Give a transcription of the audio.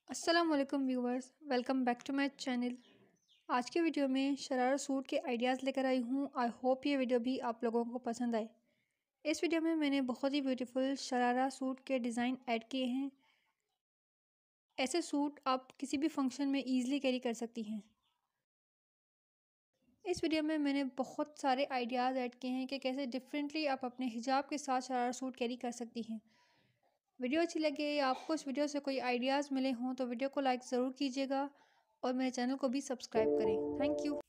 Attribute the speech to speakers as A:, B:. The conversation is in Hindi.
A: अस्सलाम वालेकुम viewers, welcome back to my channel. आज के वीडियो में शरारा सूट के आइडियाज़ लेकर आई हूँ। आई होप ये वीडियो भी आप लोगों को पसंद आए। इस वीडियो में मैंने बहुत ही ब्यूटीफुल शरारा सूट के डिज़ाइन ऐड किए हैं। ऐसे सूट आप किसी भी फंक्शन में ईज़िली कैरी कर सकती हैं। इस वीडियो में मैंने बहुत सारे आइडियाज़ ऐड किए हैं कि कैसे डिफरेंटली आप अपने हिजाब के साथ शरारा सूट कैरी कर सकती हैं। वीडियो अच्छी लगे या आपको इस वीडियो से कोई आइडियाज़ मिले हों तो वीडियो को लाइक ज़रूर कीजिएगा और मेरे चैनल को भी सब्सक्राइब करें। Thank you.